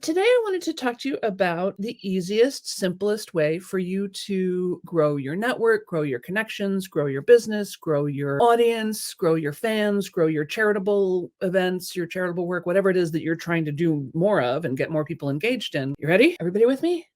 Today, I wanted to talk to you about the easiest, simplest way for you to grow your network, grow your connections, grow your business, grow your audience, grow your fans, grow your charitable events, your charitable work, whatever it is that you're trying to do more of and get more people engaged in. You ready? Everybody with me?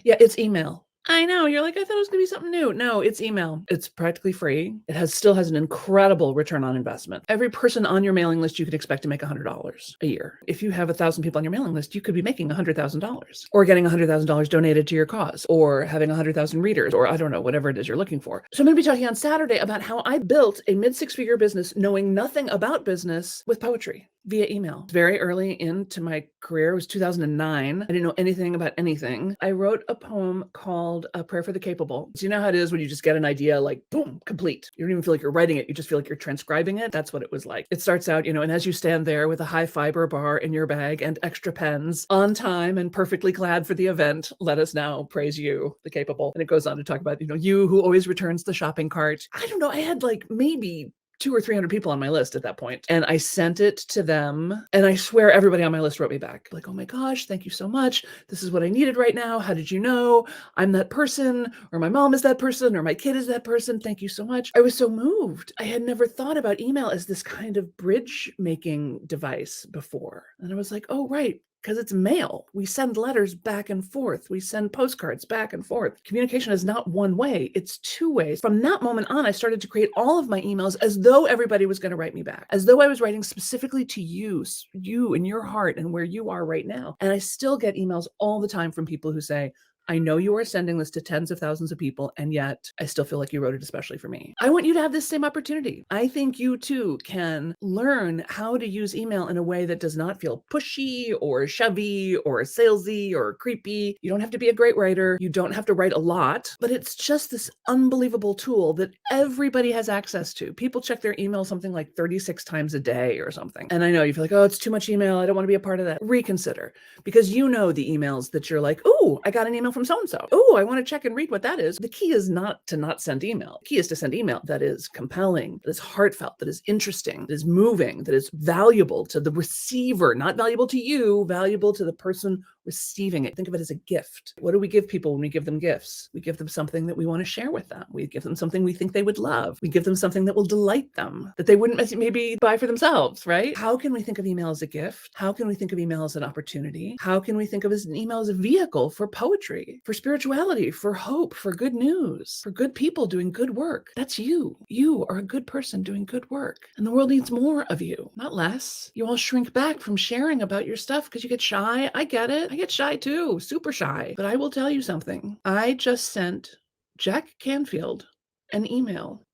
Yeah, it's email. I know. You're like, I thought it was going to be something new. No, it's email. It's practically free. It still has an incredible return on investment. Every person on your mailing list, you could expect to make $100 a year. If you have 1,000 people on your mailing list, you could be making $100,000 or getting $100,000 donated to your cause or having 100,000 readers or I don't know, whatever it is you're looking for. So I'm going to be talking on Saturday about how I built a mid-six-figure business knowing nothing about business with poetry via email. Very early into my career, it was 2009. I didn't know anything about anything. I wrote a poem called A Prayer for the Capable. So you know how it is when you just get an idea, like boom, complete. You don't even feel like you're writing it. You just feel like you're transcribing it. That's what it was like. It starts out, and as you stand there with a high fiber bar in your bag and extra pens on time and perfectly clad for the event, let us now praise you, the capable. And it goes on to talk about, you who always returns the shopping cart. I don't know. I had like maybe 200 or 300 people on my list at that point. And I sent it to them. And I swear everybody on my list wrote me back. Like, oh my gosh, thank you so much. This is what I needed right now. How did you know? I'm that person, or my mom is that person, or my kid is that person. Thank you so much. I was so moved. I had never thought about email as this kind of bridge making device before. And I was like, oh, right. Because it's mail. We send letters back and forth. We send postcards back and forth. Communication is not one way, it's two ways. From that moment on, I started to create all of my emails as though everybody was going to write me back, as though I was writing specifically to you and your heart and where you are right now. And I still get emails all the time from people who say, I know you are sending this to tens of thousands of people, and yet I still feel like you wrote it especially for me. I want you to have this same opportunity. I think you too can learn how to use email in a way that does not feel pushy or shovey or salesy or creepy. You don't have to be a great writer. You don't have to write a lot, but it's just this unbelievable tool that everybody has access to. People check their email something like 36 times a day or something. And I know you feel like, oh, it's too much email. I don't want to be a part of that. Reconsider, because you know the emails that you're like, oh, I got an email from so-and-so. Oh, I want to check and read what that is. The key is not to not send email. The key is to send email that is compelling, that is heartfelt, that is interesting, that is moving, that is valuable to the receiver, not valuable to you, valuable to the person receiving it. Think of it as a gift. What do we give people when we give them gifts? We give them something that we want to share with them. We give them something we think they would love. We give them something that will delight them, that they wouldn't maybe buy for themselves, right? How can we think of email as a gift? How can we think of email as an opportunity? How can we think of an email as a vehicle for poetry, for spirituality, for hope, for good news, for good people doing good work? That's you. You are a good person doing good work. And the world needs more of you, not less. You all shrink back from sharing about your stuff because you get shy. I get it. I get shy too, super shy. But I will tell you something. I just sent Jack Canfield an email.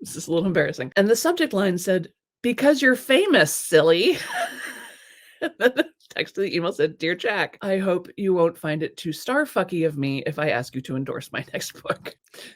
This is a little embarrassing. And the subject line said, because you're famous, silly. The text of the email said, Dear Jack, I hope you won't find it too starfucky of me if I ask you to endorse my next book.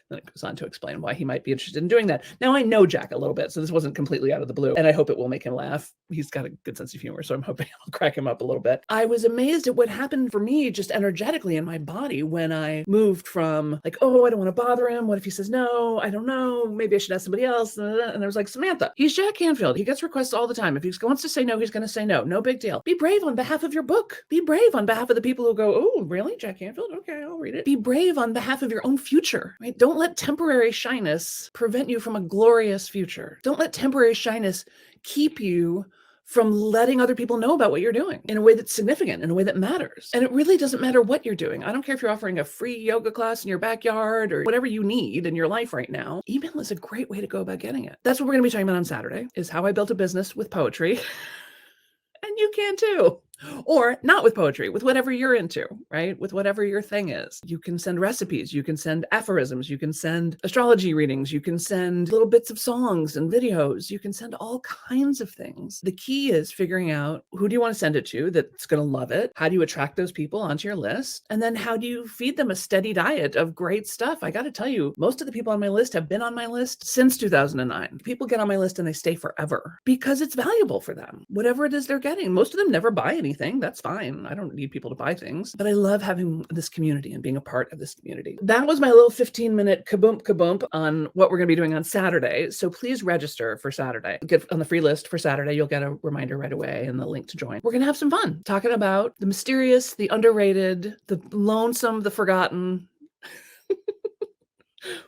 Then it goes on to explain why he might be interested in doing that. Now, I know Jack a little bit, so this wasn't completely out of the blue, and I hope it will make him laugh. He's got a good sense of humor, so I'm hoping I'll crack him up a little bit. I was amazed at what happened for me just energetically in my body when I moved from like, oh, I don't want to bother him. What if he says no? I don't know. Maybe I should ask somebody else. And I was like, Samantha, he's Jack Canfield. He gets requests all the time. If he wants to say no, he's going to say no. No big deal. Be brave on behalf of your book. Be brave on behalf of the people who go, oh, really? Jack Canfield? Okay, I'll read it. Be brave on behalf of your own future, right? Don't let temporary shyness prevent you from a glorious future. Don't let temporary shyness keep you from letting other people know about what you're doing in a way that's significant, in a way that matters. And it really doesn't matter what you're doing. I don't care if you're offering a free yoga class in your backyard or whatever you need in your life right now. Email is a great way to go about getting it. That's what we're going to be talking about on Saturday, is how I built a business with poetry. And you can too. Or not with poetry, with whatever you're into, right? With whatever your thing is. You can send recipes, you can send aphorisms, you can send astrology readings, you can send little bits of songs and videos, you can send all kinds of things. The key is figuring out who do you want to send it to that's going to love it? How do you attract those people onto your list? And then how do you feed them a steady diet of great stuff? I got to tell you, most of the people on my list have been on my list since 2009. People get on my list and they stay forever because it's valuable for them. Whatever it is they're getting, most of them never buy anything anything. That's fine. I don't need people to buy things, but I love having this community and being a part of this community. That was my little 15-minute kaboom on what we're going to be doing on Saturday. So please register for Saturday. Get on the free list for Saturday. You'll get a reminder right away and the link to join. We're going to have some fun talking about the mysterious, the underrated, the lonesome, the forgotten.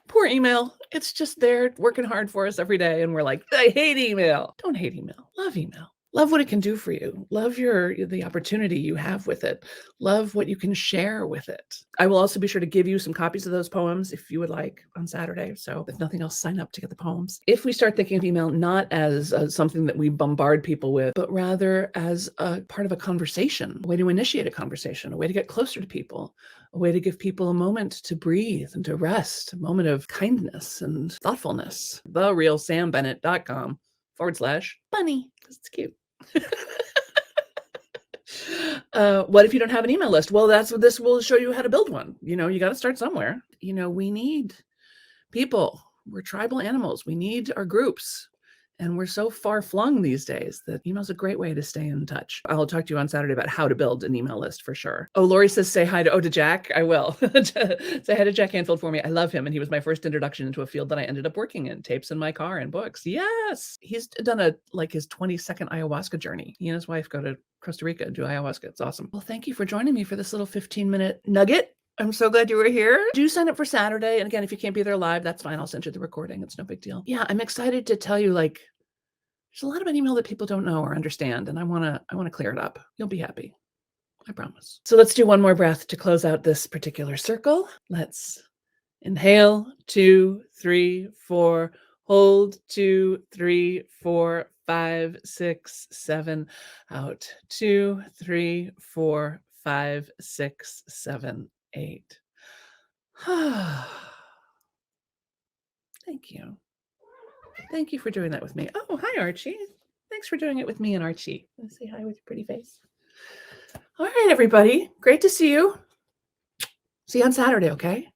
Poor email. It's just there working hard for us every day. And we're like, I hate email. Don't hate email. Love email. Love what it can do for you. Love the opportunity you have with it. Love what you can share with it. I will also be sure to give you some copies of those poems if you would like on Saturday. So if nothing else, sign up to get the poems. If we start thinking of email not as something that we bombard people with, but rather as a part of a conversation, a way to initiate a conversation, a way to get closer to people, a way to give people a moment to breathe and to rest, a moment of kindness and thoughtfulness. therealsambennett.com/bunny, because it's cute. What if you don't have an email list? Well, that's what this will show you how to build one. You got to start somewhere. We need people. We're tribal animals. We need our groups. And we're so far flung these days that email is a great way to stay in touch. I'll talk to you on Saturday about how to build an email list for sure. Oh, Lori says, say hi to Jack. I will. Say hi to Jack Hanfield for me. I love him. And he was my first introduction into a field that I ended up working in, tapes in my car and books. Yes. He's done his 22nd ayahuasca journey. He and his wife go to Costa Rica and do ayahuasca. It's awesome. Well, thank you for joining me for this little 15-minute nugget. I'm so glad you were here. Do sign up for Saturday. And again, if you can't be there live, that's fine. I'll send you the recording. It's no big deal. Yeah, I'm excited to tell you, there's a lot about email that people don't know or understand, and I want to clear it up. You'll be happy. I promise. So let's do one more breath to close out this particular circle. Let's inhale, 2, 3, 4, hold, 2, 3, 4, 5, 6, 7, out, 2, 3, 4, 5, 6, 7, 8. Thank you. Thank you for doing that with me. Oh, hi, Archie. Thanks for doing it with me and Archie. Let's say hi with your pretty face. All right, everybody. Great to see you. See you on Saturday, okay?